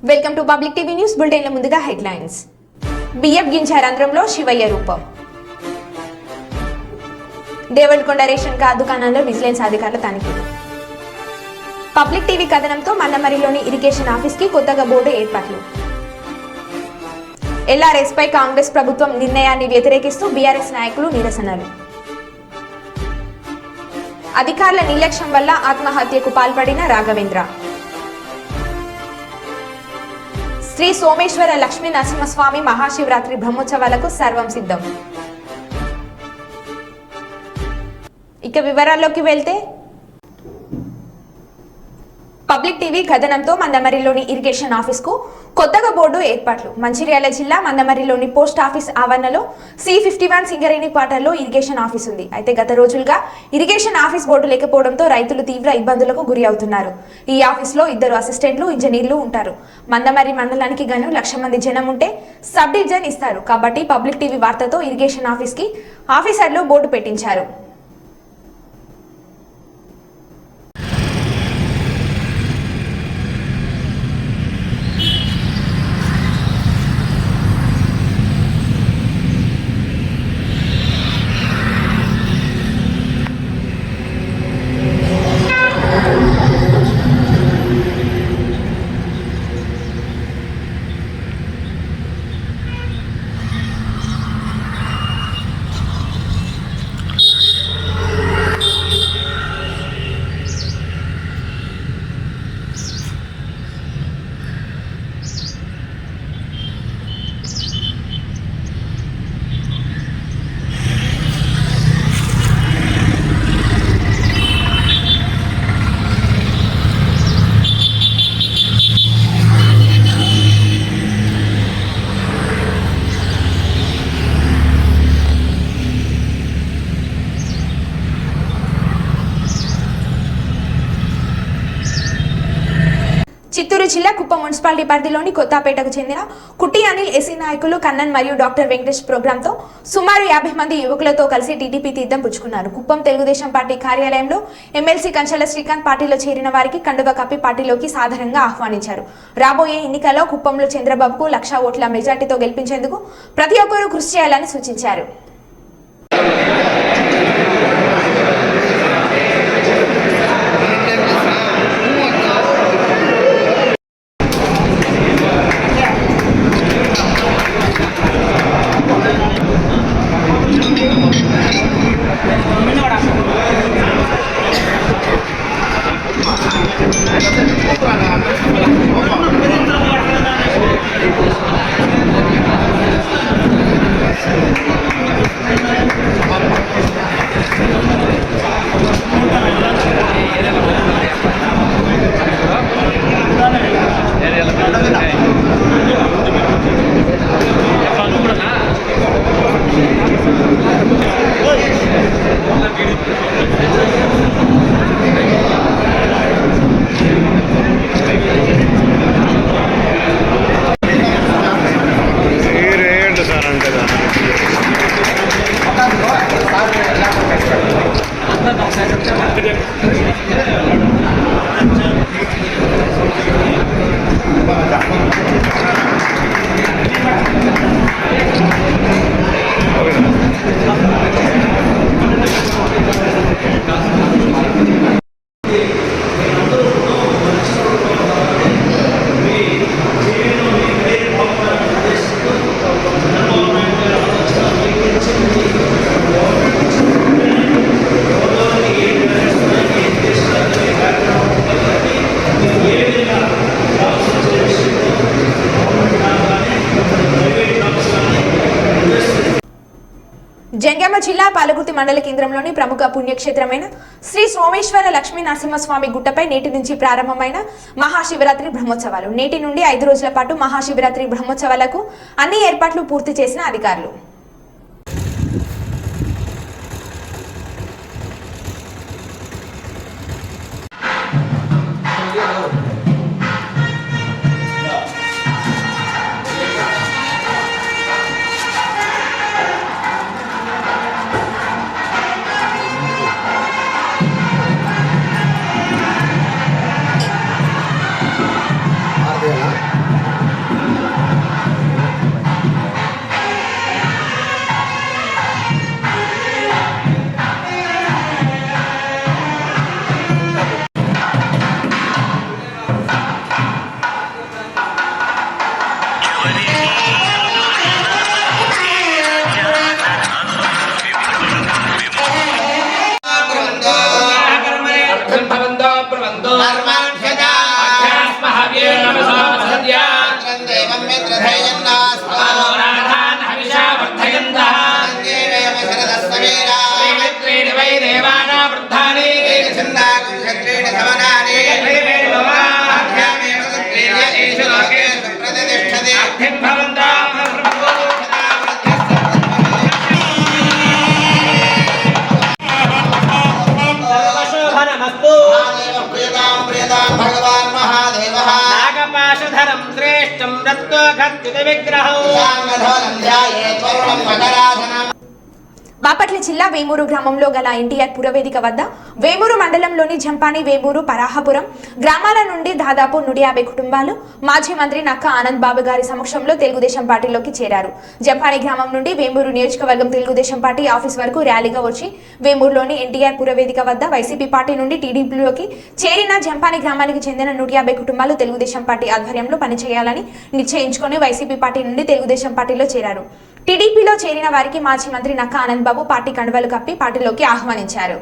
Welcome to public TV news bulletin. ముందుగా headlines. బియ్యం గింజ రంధ్రంలో శివయ్య రూపం. దేవరకొండ రేషన్ కార్డు దుకాణాల్లో విజిలెన్స్ అధికారుల తనిఖీలు. పబ్లిక్ టీవీ కథనంతో మందమరిలోని ఇరిగేషన్ ఆఫీస్ కి కొత్తగా బోర్డు ఏర్పాట్లు. ఎల్ఆర్ఎస్ పై కాంగ్రెస్ ప్రభుత్వం నిర్ణయాన్ని వ్యతిరేకిస్తూ బీఆర్ఎస్ నాయకులు నిరసనలు. అధికారుల నిర్లక్ష్యం వల్ల ఆత్మహత్యకు పాల్పడిన రాఘవేంద్ర. శ్రీ సోమేశ్వర లక్ష్మీ నరసింహస్వామి మహాశివరాత్రి బ్రహ్మోత్సవాలకు సర్వం సిద్ధం. ఇక వివరాల్లోకి వెళ్తే, పబ్లిక్ టీవీ కథనంతో మందమరిలోని ఇరిగేషన్ ఆఫీస్ కు కొత్తగా బోర్డు ఏర్పాట్లు. మంచిర్యాల జిల్లా మందమరిలోని పోస్ట్ ఆఫీస్ ఆవరణలో C51 సింగరేణి క్వార్టర్లో ఇరిగేషన్ ఆఫీస్ ఉంది. అయితే గత రోజులుగా ఇరిగేషన్ ఆఫీస్ బోర్డు లేకపోవడంతో రైతులు తీవ్ర ఇబ్బందులకు గురి అవుతున్నారు. ఈ ఆఫీస్ లో 2 అసిస్టెంట్లు, ఇంజనీర్లు ఉంటారు. మందమరి మండలానికి గాను 1,00,000 మంది జనం ఉంటే సబ్ డివిజన్ ఇస్తారు. కాబట్టి పబ్లిక్ టీవీ వార్తతో ఇరిగేషన్ ఆఫీస్ కి ఆఫీసర్లు బోర్డు పెట్టించారు. చిత్తూరు జిల్లా కుప్పం మున్సిపాలిటీ పరిధిలోని కొత్తపేటకు చెందిన కుట్టి అనిల్ ఎస్సీ నాయకులు కన్నన్ మరియు డాక్టర్ వెంకటేష్ ప్రోగ్రాంతో సుమారు 50 మంది యువకులతో కలిసి టీడీపీ తీర్థం పుచ్చుకున్నారు. కుప్పం తెలుగుదేశం పార్టీ కార్యాలయంలో ఎమ్మెల్సీ కంచల శ్రీకాంత్ పార్టీలో చేరిన వారికి కండువ కప్పి పార్టీలోకి సాధారణంగా ఆహ్వానించారు. రాబోయే ఎన్నికల్లో కుప్పంలో చంద్రబాబుకు 1,00,000 ఓట్ల మెజార్టీతో గెలిపించేందుకు ప్రతి ఒక్కరూ కృషి చేయాలని సూచించారు. జంగామ జిల్లా పాలకుర్తి మండల కేంద్రంలోని ప్రముఖ పుణ్యక్షేత్రమైన శ్రీ సోమేశ్వర లక్ష్మీ నరసింహస్వామి గుట్టపై నేటి నుంచి ప్రారంభమైన మహాశివరాత్రి బ్రహ్మోత్సవాలు. నేటి నుండి 5 రోజుల పాటు మహాశివరాత్రి బ్రహ్మోత్సవాలకు అన్ని ఏర్పాట్లు పూర్తి చేసిన అధికారులు. Gracias. सर्वेषु लोकेषु प्रतिष्ठति अर्थं भवन्तां सर्वशोभनमस्तु प्रियतां भगवान् महादेवः नागपाशधरं श्रेष्ठं रत्नोघत्युतविग्रहौ साङ्गधोलं ध्यायेत् वरुणं मकरासनम् బాపట్ల జిల్లా వేమూరు గ్రామంలో గల ఎన్టీఆర్ పురవేదిక వద్ద వేమూరు మండలంలోని జంపాని వేమూరు పరాహపురం గ్రామాల నుండి దాదాపు 150 కుటుంబాలు మాజీ మంత్రి నక్క ఆనంద్ బాబు గారి సమక్షంలో తెలుగుదేశం పార్టీలోకి చేరారు. జంపాని గ్రామం నుండి వేమూరు నియోజకవర్గం తెలుగుదేశం పార్టీ ఆఫీస్ వరకు ర్యాలీగా వచ్చి వేమూరులోని ఎన్టీఆర్ పురవేదిక వద్ద వైసీపీ పార్టీ నుండి టీడీపీలోకి చేరిన జంపాని గ్రామానికి చెందిన 150 కుటుంబాలు తెలుగుదేశం పార్టీ ఆధ్వర్యంలో పనిచేయాలని నిశ్చయించుకొని వైసీపీ పార్టీ నుండి తెలుగుదేశం పార్టీలో చేరారు. టీడీపీలో చేరిన వారికి మాజీ మంత్రి నక్క ఆనంద్ బాబు పార్టీ కండువాలు కప్పి పార్టీలోకి ఆహ్వానించారు.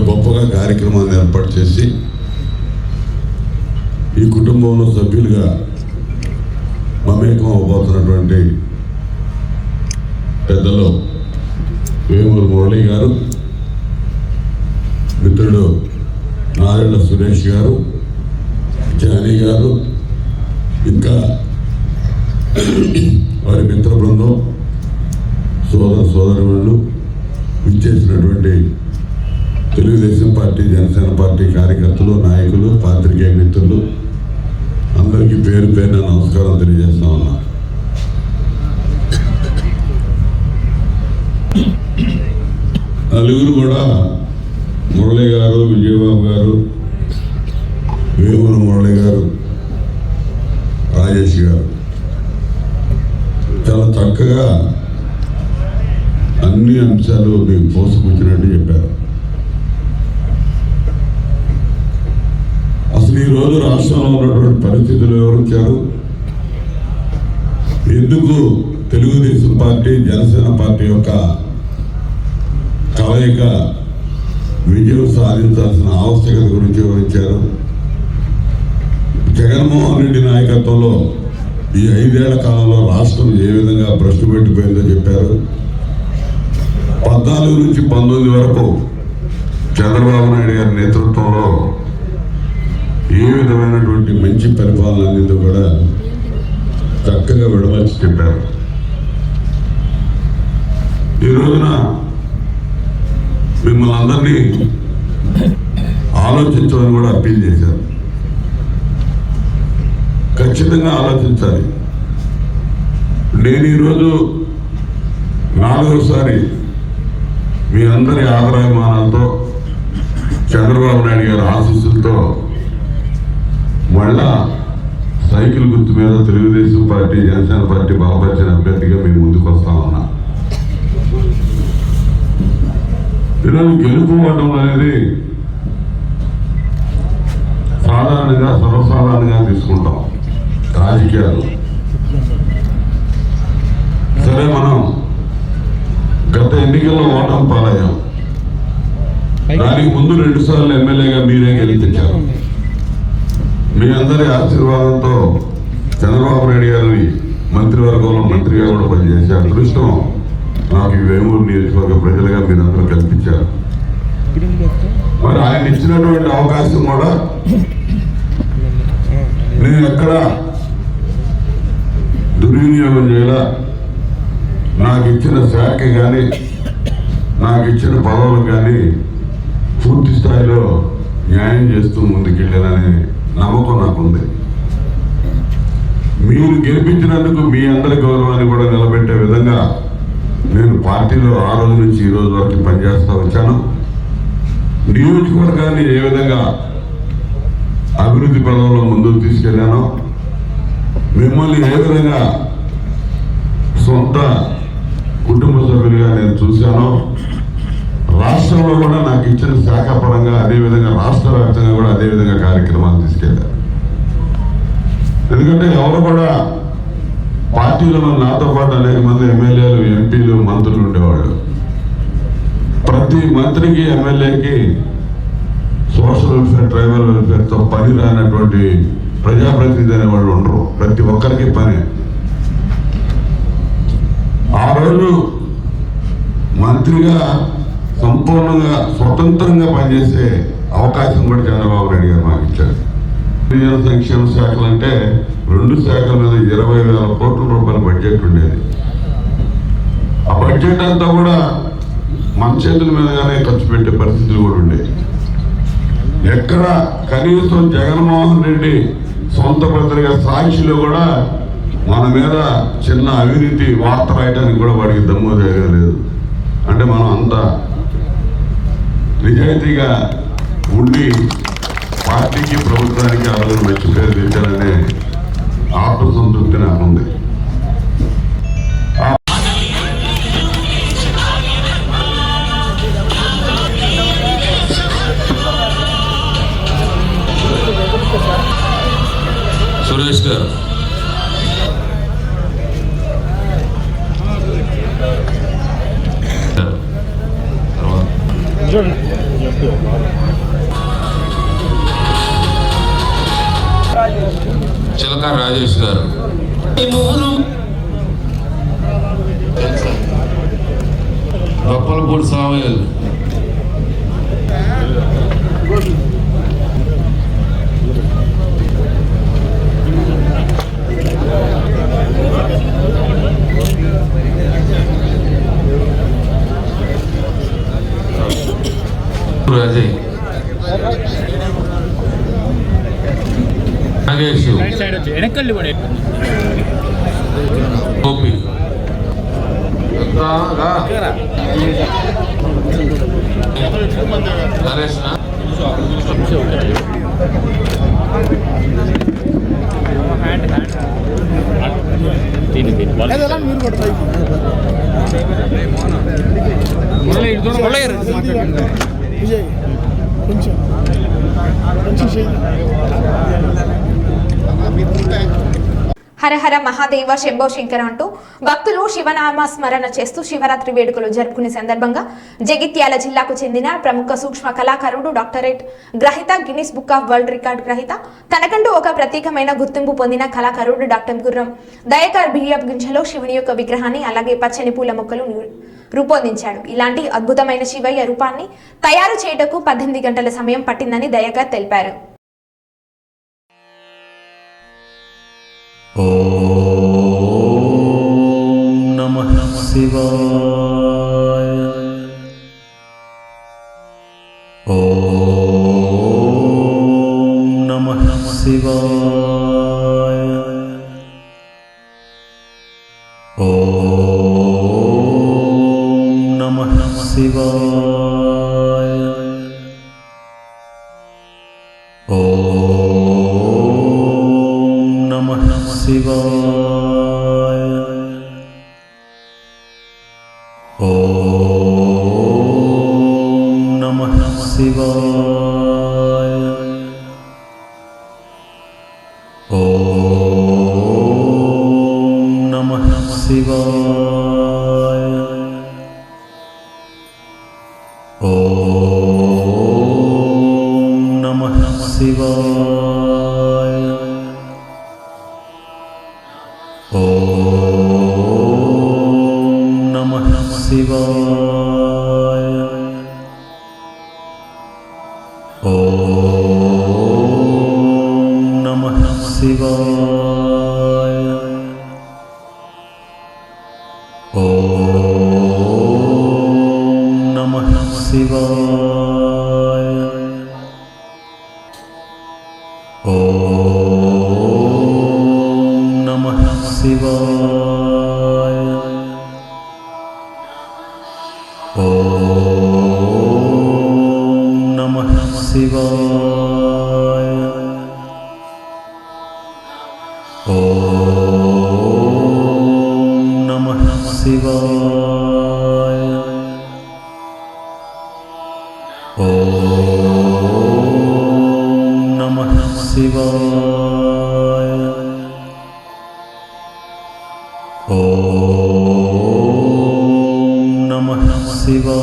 గొప్పగా కార్యక్రమాన్ని ఏర్పాటు చేసి ఈ కుటుంబంలో సభ్యులుగా మమేకం అవబోతున్నటువంటి పెద్దలు వేమూరు మురళి గారు, మిత్రుడు నారాయణ సురేష్ గారు, జానీ గారు, ఇంకా వారి మిత్ర బృందం, సోదరులు విచ్చేసినటువంటి తెలుగుదేశం పార్టీ, జనసేన పార్టీ కార్యకర్తలు, నాయకులు, పాత్రికేయ మిత్రులు అందరికీ పేరు పేరున నమస్కారం తెలియజేస్తా ఉన్నా. నలుగురు కూడా మురళి గారు, విజయబాబు గారు, వేమూరు మురళి గారు, రాజేష్ గారు చాలా చక్కగా అన్ని అంశాలు మీకు పోసుకొచ్చినట్టు చెప్పారు. అసలు ఈరోజు రాష్ట్రంలో ఉన్నటువంటి పరిస్థితులు వివరించారు. ఎందుకు తెలుగుదేశం పార్టీ, జనసేన పార్టీ యొక్క కలయిక విజయం సాధించాల్సిన ఆవశ్యకత గురించి వివరించారు. జగన్మోహన్ రెడ్డి నాయకత్వంలో ఈ 5 ఏళ్ల కాలంలో రాష్ట్రం ఏ విధంగా భ్రష్టు పెట్టిపోయిందో చెప్పారు. 14 నుంచి 19 వరకు చంద్రబాబు నాయుడు గారి నేతృత్వంలో ఏ విధమైనటువంటి మంచి పరిపాలన అనేది కూడా చక్కగా విడమర్చి చెప్పారు. ఈ రోజున మిమ్మల్ని అందరినీ ఆలోచించమని కూడా అప్పీల్ చేశారు. ఖచ్చితంగా ఆలోచించాలి. నేను ఈరోజు 4వసారి మీ అందరి ఆదరాభిమానాలతో, చంద్రబాబు నాయుడు గారి ఆశీస్సులతో మళ్ళా సైకిల్ గుర్తు మీద తెలుగుదేశం పార్టీ, జనసేన పార్టీ బలపరిచిన అభ్యర్థిగా మేము ముందుకు వస్తా ఉన్నా. ఈరోజు గెలుపుకోవడం అనేది సాధారణంగా, సర్వసాధారణంగా తీసుకుంటాం రాజకీయాలు. సరే, మనం గత ఎన్నికల్లో ఓటమి పాలయ్యాం. దానికి ముందు 2 సార్లు ఎమ్మెల్యేగా మీరే గెలిపించారు. మీ అందరి ఆశీర్వాదంతో చంద్రబాబు నాయుడు గారి మంత్రివర్గంలో మంత్రిగా కూడా పనిచేసే అదృష్టం నాకు ఈ వేమూరు నియోజకవర్గ ప్రజలుగా మీరందరూ కల్పించారు. మరి ఆయన ఇచ్చినటువంటి అవకాశం కూడా నేను ఎక్కడ దుర్వినియోగం చేయాల. నాకు ఇచ్చిన శాఖ కానీ, నాకు ఇచ్చిన పదవులు కానీ పూర్తి స్థాయిలో న్యాయం చేస్తూ ముందుకెళ్ళాననే నమ్మకం నాకుంది. మీరు గెలిపించినందుకు మీ అందరి గౌరవాన్ని కూడా నిలబెట్టే విధంగా నేను పార్టీలో ఆ రోజు నుంచి ఈ రోజు వరకు పనిచేస్తూ వచ్చాను. నియోజకవర్గాన్ని ఏ విధంగా అభివృద్ధి పదంలో ముందుకు తీసుకెళ్ళానో, మిమ్మల్ని ఏ విధంగా సొంత కుటుంబ సభ్యులుగా నేను చూశానో, రాష్ట్రంలో కూడా నాకు ఇచ్చిన శాఖ పరంగా అదేవిధంగా రాష్ట్ర వ్యాప్తంగా కూడా అదేవిధంగా కార్యక్రమాలు తీసుకెళ్ళారు. ఎందుకంటే ఎవరు కూడా పార్టీలో నాతో పాటు అనేక మంది ఎమ్మెల్యేలు, ఎంపీలు, మంత్రులు ఉండేవాళ్ళు. ప్రతి మంత్రికి, ఎమ్మెల్యేకి సోషల్ వెల్ఫేర్, ట్రైబల్ వెల్ఫేర్తో పని రానటువంటి ప్రజాప్రతినిధి అనేవాళ్ళు ఉండరు. ప్రతి ఒక్కరికి పని. ఆ రోజు మంత్రిగా సంపూర్ణంగా స్వతంత్రంగా పనిచేసే అవకాశం కూడా చంద్రబాబు నాయుడు గారు మాకు ఇచ్చారు. గిరిజన సంక్షేమ శాఖలు అంటే 2 శాఖల మీద 20,000 కోట్ల రూపాయల బడ్జెట్ ఉండేది. ఆ బడ్జెట్ అంతా కూడా మన చేతుల మీదగానే ఖర్చు పెట్టే పరిస్థితులు కూడా ఉండేవి. ఎక్కడ కనీసం జగన్మోహన్ రెడ్డి సొంత పత్రిక సాక్షిలో కూడా మన మీద చిన్న అవినీతి వార్త రాయడానికి కూడా వాడికి దమ్ము జరగలేదు. అంటే మనం అంత నిజాయితీగా ఉండి పార్టీకి, ప్రభుత్వానికి ఆ రోజు మంచి పేరు తెచ్చారనే ఆత్మసంతృప్తి నాకు ఉంది. సురేష్ గారు చిలక రాజేష్ గారు, రప్పలపూడి సామయ్య, అజయ్, నాగేష్, గోపి, నరేష్, హర హర మహాదేవ శంభో శంకర అంటూ భక్తులు శివనామ స్మరణ చేస్తూ శివరాత్రి వేడుకలు జరుపుకునే సందర్భంగా జగిత్యాల జిల్లాకు చెందిన ప్రముఖ సూక్ష్మ కళాకారుడు, డాక్టరేట్ గ్రహీత, Guinness book of world record గ్రహీత, తనకంటూ ఒక ప్రత్యేకమైన గుర్తింపు పొందిన కళాకారుడు డాక్టర్ గుర్రం దయాకర్ బియ్యపు గింజలో శివుని యొక్క విగ్రహాన్ని, అలాగే పచ్చని పూల మొక్కలు రూపొందించాడు. ఇలాంటి అద్భుతమైన శివయ్య రూపాన్ని తయారు చేయటకు 18 గంటల సమయం పట్టిందని దయాకర్ తెలిపారు. ఓం నమః శివాయ. ఓం నమః శివాయ. ఓం నమః శివాయ. శివాయ. ఓం నమః శివాయ. ఓం నమః శివాయ. ఓం నమః శివాయ. ఓం నమః శివాయ. ఓం నమః శివాయ. ఓం నమః శివాయ. ఓం నమః శివాయ. ఓం నమః శివాయ. ఓం నమః శివాయ. ఓం నమః శివాయ. ఓం నమః శివాయ.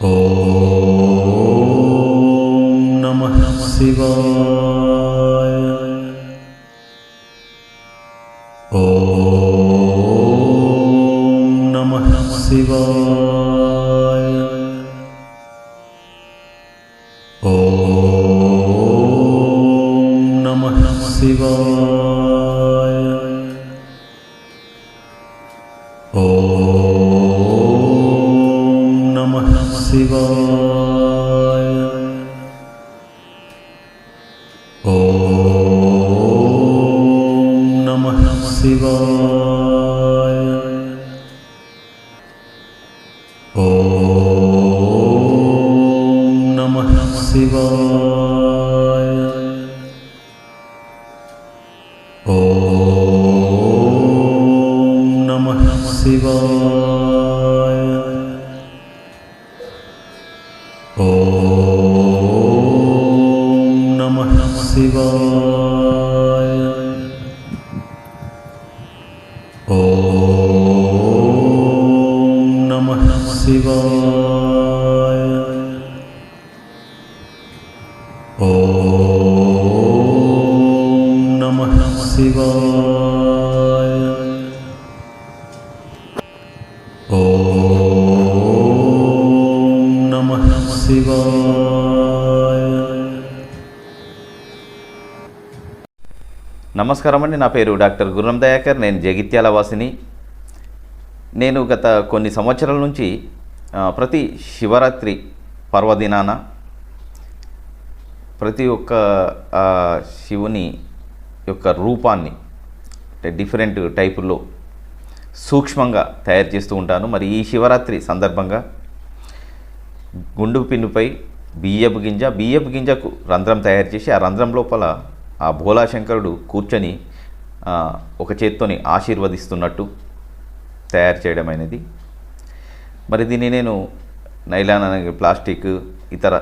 ఓం నమః శివాయ. ఓం నమః శివాయ. ఓం నమః శివాయ. ఓం నమః శివాయ. ఓం నమః శివాయ. ఓం నమః శివాయ. ఓం నమః శివాయ. ఓం నమః శివాయ. ఓం నమః శివాయ. ఓం నమః శివాయ. ఓం నమః శివాయ. నమస్కారం అండి. నా పేరు డాక్టర్ గుర్రం దయాకర్. నేను జగిత్యాల వాసిని. నేను గత కొన్ని సంవత్సరాల నుంచి ప్రతి శివరాత్రి పర్వదినాన ప్రతి ఒక్క శివుని యొక్క రూపాన్ని అంటే డిఫరెంట్ టైపుల్లో సూక్ష్మంగా తయారు చేస్తూ ఉంటాను. మరి ఈ శివరాత్రి సందర్భంగా గుండు పిన్నుపై బియ్యపు గింజకు రంధ్రం తయారు చేసి ఆ రంధ్రం లోపల ఆ భోలాశంకరుడు కూర్చొని ఒక చేత్తోని ఆశీర్వదిస్తున్నట్టు తయారు చేయడం అనేది. మరి దీన్ని నేను నైలాన్ అనే ప్లాస్టిక్ ఇతర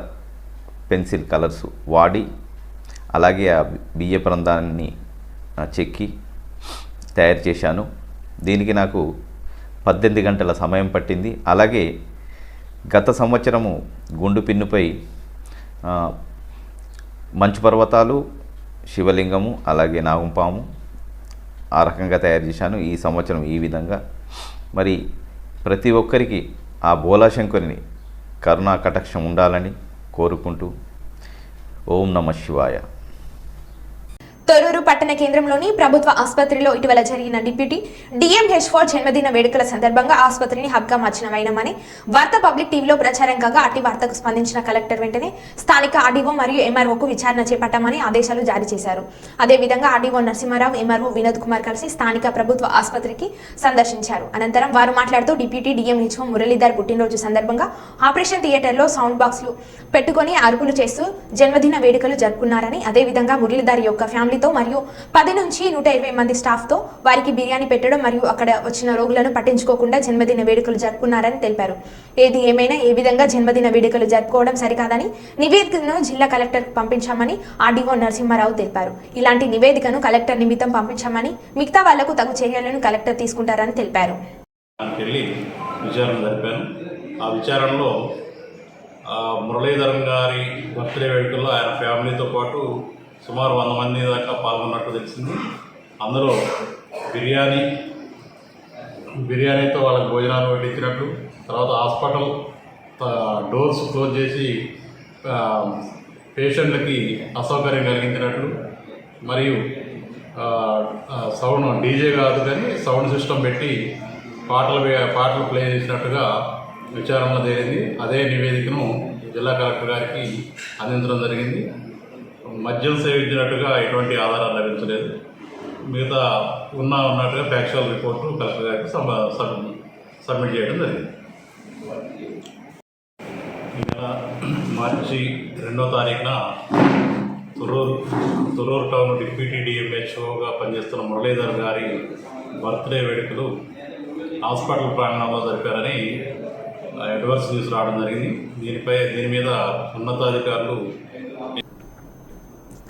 పెన్సిల్ కలర్స్ వాడి అలాగే ఆ బియ్యపు రంధ్రాన్ని చెక్కి తయారు చేశాను. దీనికి నాకు 18 గంటల సమయం పట్టింది. అలాగే గత సంవత్సరము గుండు పిన్నుపై మంచు పర్వతాలు, శివలింగము, అలాగే నాగుంపాము ఆ రకంగా తయారు చేశాను. ఈ సంవత్సరం ఈ విధంగా. మరి ప్రతి ఒక్కరికి ఆ భోలాశంకరుని కరుణా కటాక్షం ఉండాలని కోరుకుంటూ ఓం నమః శివాయ. తొర్రూరు పట్టణ కేంద్రంలోని ప్రభుత్వ ఆసుపత్రిలో ఇటీవల జరిగిన డిప్యూటీ DMH4 జన్మదిన వేడుకల సందర్భంగా ఆసుపత్రిని హబ్గా మార్చిన వైనమని వార్త పబ్లిక్ టీవీలో ప్రచారం కాగా అట్టి వార్తకు స్పందించిన కలెక్టర్ వెంటనే స్థానిక ఆర్డీఓ మరియు MROకు విచారణ చేపట్టామని ఆదేశాలు జారీ చేశారు. అదేవిధంగా ఆర్డీఓ నరసింహారావు, MRO వినోద్ కుమార్ కలిసి స్థానిక ప్రభుత్వ ఆసుపత్రికి సందర్శించారు. అనంతరం వారు మాట్లాడుతూ డిప్యూటీ DMHO మురళీధర్ పుట్టినరోజు సందర్భంగా ఆపరేషన్ థియేటర్లో సౌండ్ బాక్స్లు పెట్టుకుని అరుపులు చేస్తూ జన్మదిన వేడుకలు జరుపుకున్నారని, అదేవిధంగా మురళీధర్ యొక్క ఫ్యామిలీతో మరియు 10 నుంచి 120 మంది స్టాఫ్తో వారికి బిర్యానీ పెట్టడం మరియు అక్కడ వచ్చిన రోగులను పట్టించుకోకుండా జన్మదిన వేడుకలు జరుపుకున్నారని తెలిపారు. ఏది ఏమైనా ఏ విధంగా జన్మదిన వేడుకలు జరుపుకోవడం సరికాదని నివేదికను జిల్లా కలెక్టర్కు పంపించామని ఆర్డీఓ నరసింహారావు తెలిపారు. ఇలాంటి నివేదికను కలెక్టర్ నిమిత్తం పంపించామని, మిగతా వాళ్లకు తగు చర్యలను కలెక్టర్ తీసుకుంటారని తెలిపారు. విచారణ జరిపాను. ఆ విచారణలో మురళీధరన్ గారి బర్త్డే వేడుకల్లో ఆయన ఫ్యామిలీతో పాటు సుమారు 100 మంది దాకా పాల్గొన్నట్టు తెలిసింది. అందులో బిర్యానీతో వాళ్ళకి భోజనాలు వడ్డించినట్టు, తర్వాత హాస్పిటల్ డోర్స్ క్లోజ్ చేసి పేషెంట్లకి అసౌకర్యం కలిగించినట్లు, మరియు సౌండ్ డీజే కాదు కానీ సౌండ్ సిస్టమ్ పెట్టి పాటలు ప్లే చేసినట్టుగా విచారణలో తేలింది. అదే నివేదికను జిల్లా కలెక్టర్ గారికి అందించడం జరిగింది. మద్యం సేవించినట్టుగా ఎటువంటి ఆధారాలు లభించలేదు. మిగతా ఉన్నట్టుగా ఫ్యాక్చువల్ రిపోర్టు కలెక్టర్ గారికి సబ్మిట్ చేయడం జరిగింది. ఈ నెల మార్చి 2వ తారీఖున తురూరు టౌన్ డిప్యూటీ డిఎంహెచ్ఓగా పనిచేస్తున్న మురళీధర్ గారి బర్త్డే వేడుకలు హాస్పిటల్ ప్రాంగణంలో జరిపారని అడ్వర్స్ న్యూస్ రావడం జరిగింది. దీని మీద ఉన్నతాధికారులు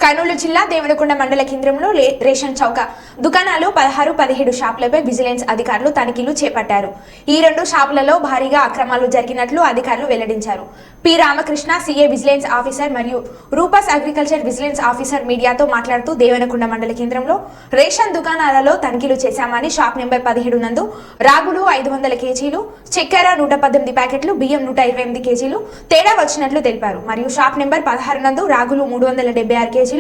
కర్నూలు జిల్లా దేవనకొండ మండల కేంద్రంలో రేషన్ చౌక దుకాణాలు 16-17 షాపులపై విజిలెన్స్ అధికారులు తనిఖీలు చేపట్టారు. ఈ 2 షాపులలో భారీగా అక్రమాలు జరిగినట్లు అధికారులు వెల్లడించారు. P Ramakrishna CA vigilance officer మరియు రూపస్ అగ్రికల్చర్ విజిలెన్స్ ఆఫీసర్ మీడియాతో మాట్లాడుతూ దేవనకొండ మండల కేంద్రంలో రేషన్ దుకాణాలలో తనిఖీలు చేశామని షాప్ నెంబర్ 17 నందు రాగులు 500 కేజీలు, చక్కెర 118 ప్యాకెట్లు, బియ్యం 128 కేజీలు తేడా వచ్చినట్లు తెలిపారు. మరియు షాప్ నెంబర్ 16 నందు రాగులు 376 కేజీలు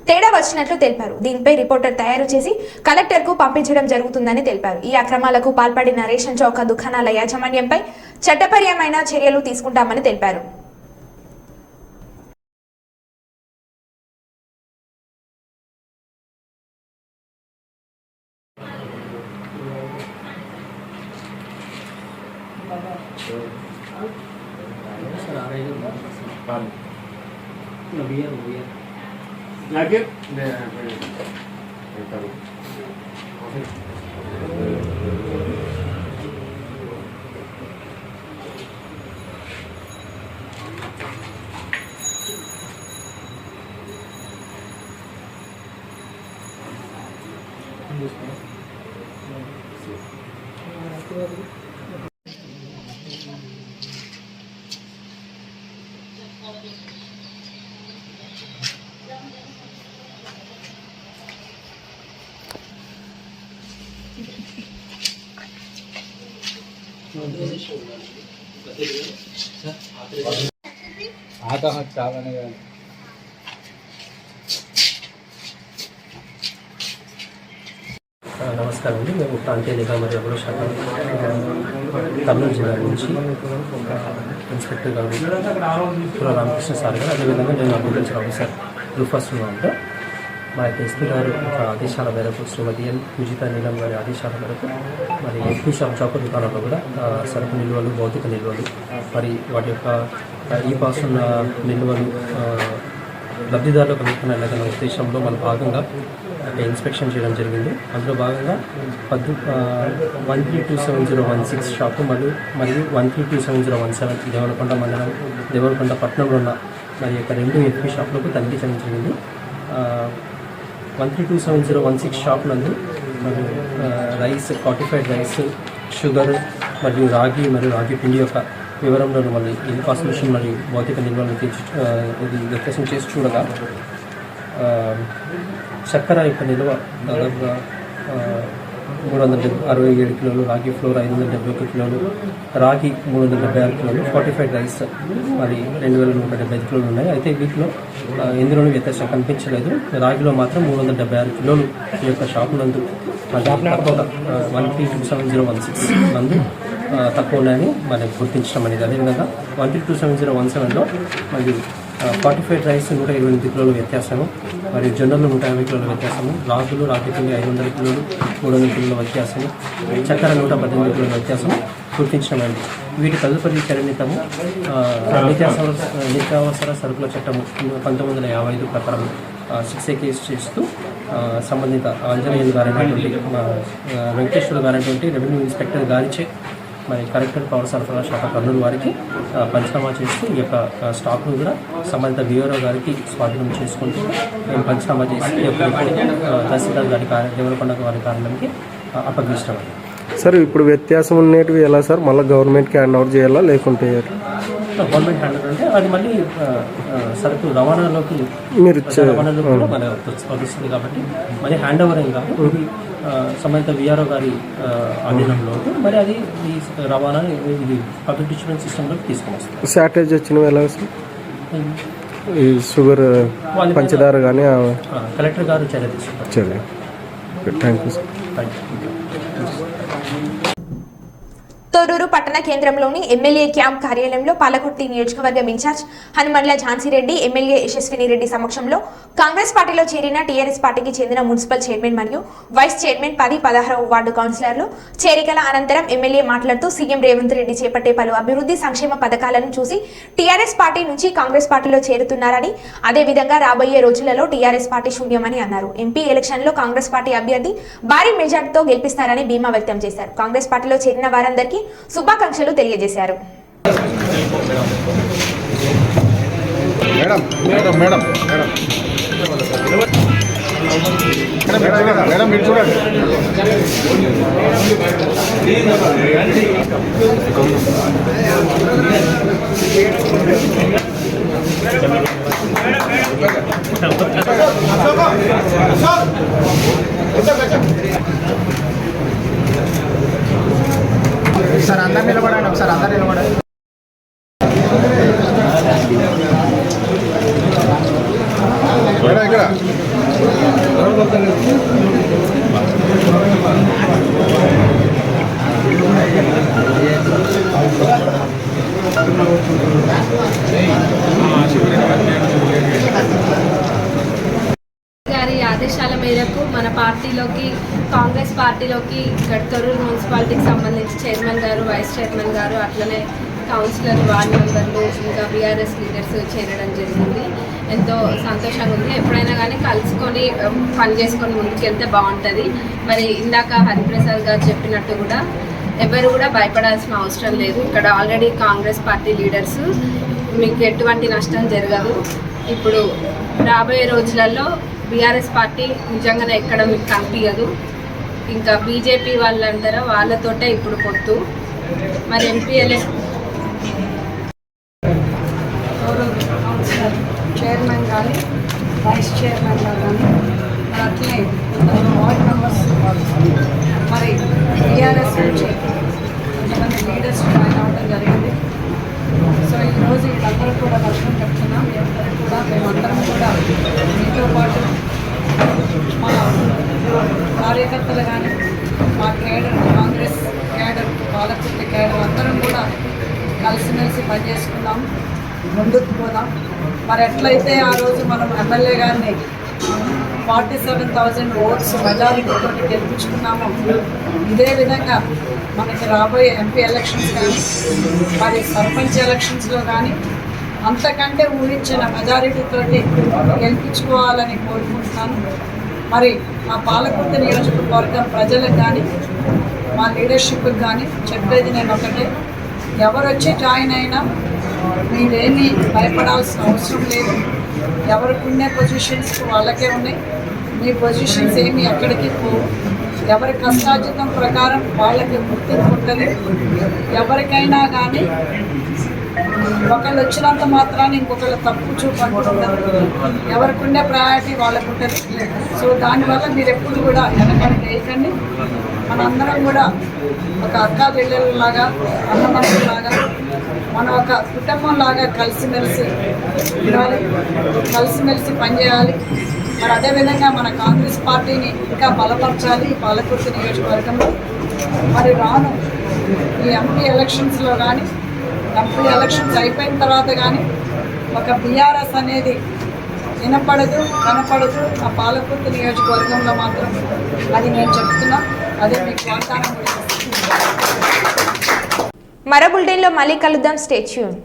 తేడా వచ్చినట్లు తెలిపారు. దీనిపై రిపోర్టర్ తయారు చేసి కలెక్టర్ కు పంపించడం జరుగుతుందని తెలిపారు. ఈ అక్రమాలకు పాల్పడిన రేషన్ చౌక దుకాణాల యాజమాన్యంపై చట్టపరమైన చర్యలు తీసుకుంటామని తెలిపారు. నమస్కారం అండి. మేము ప్రాంతీయ నిఘా మరియు అమలు శాఖ కర్నూలు జిల్లా నుంచి ఇన్స్పెక్టర్ గారు పుర రామకృష్ణ సార్ గారు, అదేవిధంగా నేను అగ్రికల్చర్ ఆఫీసర్ రూఫస్లో ఉంటా. మా యొక్క ఎస్పీ గారు ఆదేశాల మేరకు, శ్రీమతి ఎన్ పూజిత నీలం గారి ఆదేశాల మేరకు మరి ఎస్పీ షాప్ చౌక దుకాణంలో కూడా సరుకు నిల్వలు, భౌతిక నిల్వలు, మరి వాటి యొక్క ఈ పాస్ ఉన్న నిల్వలు లబ్ధిదారులకు అందుకునే ఉద్దేశంలో మన భాగంగా ఇన్స్పెక్షన్ చేయడం జరిగింది. అందులో భాగంగా 132716 షాపు మరియు 132717 దేవరకొండ మండలం, దేవరకొండ పట్టణంలో ఉన్న మరి యొక్క 2 ఎఫ్పీ షాపులకు తనిఖీ చేయడం జరిగింది. 132716 షాప్ నందు మరియు రైస్, ఫార్టిఫైడ్ రైస్, షుగర్ మరియు రాగి పిండి యొక్క వివరంలో మళ్ళీ ఇన్పాస్ మిషన్ మరియు భౌతిక నిల్వలను ఇది వ్యత్యాసం చేసి చూడగా చక్కెర యొక్క నిల్వ దాదాపుగా 367 కిలోలు, రాగి ఫ్లోర్ 571 కిలోలు, రాగి 376 కిలోలు, ఫార్టిఫైడ్ రైస్ మరి 2175 కిలోలు ఉన్నాయి. అయితే వీటిలో ఎందులోనూ వ్యత్యాసం కనిపించలేదు. రాగిలో మాత్రం 376 కిలోలు ఈ యొక్క షాపు నందు తక్కువగా 132716 నందు తక్కువ ఉన్నాయని మనం గుర్తించడం అనేది. అదేవిధంగా 132717లో మరియు ఫార్టిఫైడ్ రైస్ 128 కిలోల వ్యత్యాసము, మరియు జొన్నలు 150 కిలోల వ్యత్యాసము, రాగి పిండి 500 కిలోలు 300 కిలోల వ్యత్యాసము, చక్కెర 118 కిలోల వ్యత్యాసము గుర్తించడమైంది. వీటి తదుపరి పరిమితము నిత్యావసర సరుకుల చట్టము 1955 ప్రకారం 6A కేసు చేస్తూ సంబంధిత ఆంజనేయులు గారైనటువంటి వెంకటేశ్వర గారైనటువంటి రెవెన్యూ ఇన్స్పెక్టర్ గారిచే మరి కలెక్టర్ పౌర సరఫరా శాఖ కర్నూలు వారికి పంచనామా చేస్తూ ఈ యొక్క స్టాక్ను కూడా సంబంధిత BRO గారికి స్వాధీనం చేసుకుంటూ మేము పంచనామా చేసి ఈ యొక్క తహసీల్దార్ గారి దేవరకొండ వారి కార్యాలయానికి అప్పగించడం. సార్ ఇప్పుడు వ్యత్యాసం ఉండేటివి ఎలా సార్? మళ్ళీ గవర్నమెంట్కి హ్యాండ్ ఓవర్ చేయాలా లేకుంటే గవర్నమెంట్ హ్యాండ్ ఓవర్ అంటే అది మళ్ళీ సరుకు రవాణాలోకి కూడా మన వస్తుంది కాబట్టి మళ్ళీ హ్యాండ్ ఓవర్ ఏం కాదు, ఇది సంబంధిత VRO గారి ఆధీనంలో మరి అది ఈ రవాణాని ఇది పబ్లిక్ డిస్ట్రిబ్యూషన్ సిస్టంలోకి తీసుకొని వస్తుంది. షార్టేజ్ వచ్చినవి ఎలా సార్? ఈ షుగర్, పంచదార కానీ కలెక్టర్ గారు చర్య తీసుకుంటారు. సరే, thank you sir. Thank you. Torrur పట్టణ కేంద్రంలోని ఎమ్మెల్యే క్యాంప్ కార్యాలయంలో పాలకుర్తి నియోజకవర్గం ఇన్ఛార్జ్ హనుమండ్ల ఝాన్సీరెడ్డి ఎమ్మెల్యే యశస్విని రెడ్డి సమక్షంలో కాంగ్రెస్ పార్టీలో చేరిన టీఆర్ఎస్ పార్టీకి చెందిన మున్సిపల్ చైర్మన్ మరియు వైస్ చైర్మన్ 10-16వ వార్డు కౌన్సిలర్లు చేరికల అనంతరం ఎమ్మెల్యే మాట్లాడుతూ సీఎం రేవంత్ రెడ్డి చేపట్టే పలు అభివృద్ధి సంక్షేమ పథకాలను చూసి టీఆర్ఎస్ పార్టీ నుంచి కాంగ్రెస్ పార్టీలో చేరుతున్నారని అదేవిధంగా రాబోయే రోజులలో టీఆర్ఎస్ పార్టీ శూన్యమని అన్నారు. ఎంపీ ఎలక్షన్లో కాంగ్రెస్ పార్టీ అభ్యర్థి భారీ మెజార్టీతో గెలిపిస్తారని ధీమా వ్యక్తం చేశారు. కాంగ్రెస్ పార్టీలో చేరిన వారందరికీ శుభాకాంక్షలు తెలియజేశారు. ఒకసారి అందరు నిలబడండి. ఇక్కడ గారి ఆదేశాల మేరకు మన పార్టీలోకి కాంగ్రెస్ పార్టీలోకి తొర్రూరు మున్సిపాలిటీకి సంబంధించి చైర్మన్ గారు, వైస్ చైర్మన్ గారు, అట్లనే కౌన్సిలర్, వార్డు మెంబర్లు, ఇంకా బీఆర్ఎస్ లీడర్స్ చేరడం జరిగింది. ఎంతో సంతోషంగా ఉంది. ఎప్పుడైనా కానీ కలుసుకొని పని చేసుకొని ముందుకెళ్తే బాగుంటుంది. మరి ఇందాక హరిప్రసాద్ గారు చెప్పినట్టు కూడా ఎవరు కూడా భయపడాల్సిన అవసరం లేదు. ఇక్కడ ఆల్రెడీ కాంగ్రెస్ పార్టీ లీడర్స్, మీకు ఎటువంటి నష్టం జరగదు. ఇప్పుడు రాబోయే రోజులలో బీఆర్ఎస్ పార్టీ నిజంగానే ఎక్కడ మీకు కనిపించదు. ఇంకా బీజేపీ వాళ్ళంటారా, వాళ్ళతోటే ఇప్పుడు పొత్తు. మరి ఎంపీఎల్ఏ చైర్మన్ కానీ, వైస్ చైర్మన్ కానీ, అట్లనే వార్డ్ మెంబర్స్, మరి టీఆర్ఎస్ నుంచి కొంతమంది లీడర్స్ జాయిన్ అవ్వడం జరిగింది. సో ఈరోజు వీళ్ళందరూ కూడా లక్ష్యం చెప్తున్నాం. కూడా మేమందరం కూడా మీతో పాటు మా కార్యకర్తలు కానీ, మా cadre, Congress cadre, Palakurthi cadre అందరం కూడా కలిసిమెలిసి పనిచేసుకున్నాం, ముందుకు పోదాం. మరి ఎట్లయితే ఆ రోజు మనం ఎమ్మెల్యే గారిని 47,000 ఓట్స్ మెజారిటీతో గెలిపించుకున్నామో, ఇదే విధంగా మనకి రాబోయే ఎంపీ ఎలక్షన్స్ కానీ, మరి సర్పంచ్ ఎలక్షన్స్లో కానీ అంతకంటే ఊహించిన మెజారిటీతో గెలిపించుకోవాలని కోరుకుంటున్నాను. మరి మా పాలకుర్తి నియోజకవర్గం ప్రజలకు కానీ, మా లీడర్షిప్కి కానీ చెప్పేది నేను ఒకటే, ఎవరు వచ్చి జాయిన్ అయినా మీరేమీ భయపడాల్సిన అవసరం లేదు. ఎవరికి ఉండే పొజిషన్స్ వాళ్ళకే ఉన్నాయి. మీ పొజిషన్స్ ఏమి ఎక్కడికి పోవు. ఎవరి కష్టార్జితం ప్రకారం వాళ్ళకి గుర్తింపు ఉంటుంది. ఎవరికైనా కానీ ఒకళ్ళు వచ్చినంత మాత్రాన్ని ఇంకొకళ్ళు తప్పు చూపంటుంటుంది. ఎవరికి ఉండే ప్రయారిటీ వాళ్ళకు ఉంటుంది. సో దానివల్ల మీరు ఎప్పుడు కూడా వెనకడికి వేయకండి. మనందరం కూడా ఒక అక్కా చెల్లెళ్ళలాగా, అన్నదమ్ములాగా, మనం ఒక కుటుంబంలాగా కలిసిమెలిసి ఉండాలి, కలిసిమెలిసి పనిచేయాలి. మరి అదేవిధంగా మన కాంగ్రెస్ పార్టీని ఇంకా బలపరచాలి ఈ పాలకుర్తి నియోజకవర్గంలో. మరి రాను ఈ ఎంపీ ఎలక్షన్స్లో కానీ, ఎంపీ ఎలక్షన్స్ అయిపోయిన తర్వాత కానీ ఒక బీఆర్ఎస్ అనేది వినపడదు, కనపడదు ఆ పాలకుర్తి నియోజకవర్గంలో మాత్రం. అది నేను చెప్తున్నా, అదే మీకు వాగ్దానం కూడా. మరో బులెటిన్లో మళ్ళీ కలుద్దాం. Stay tune.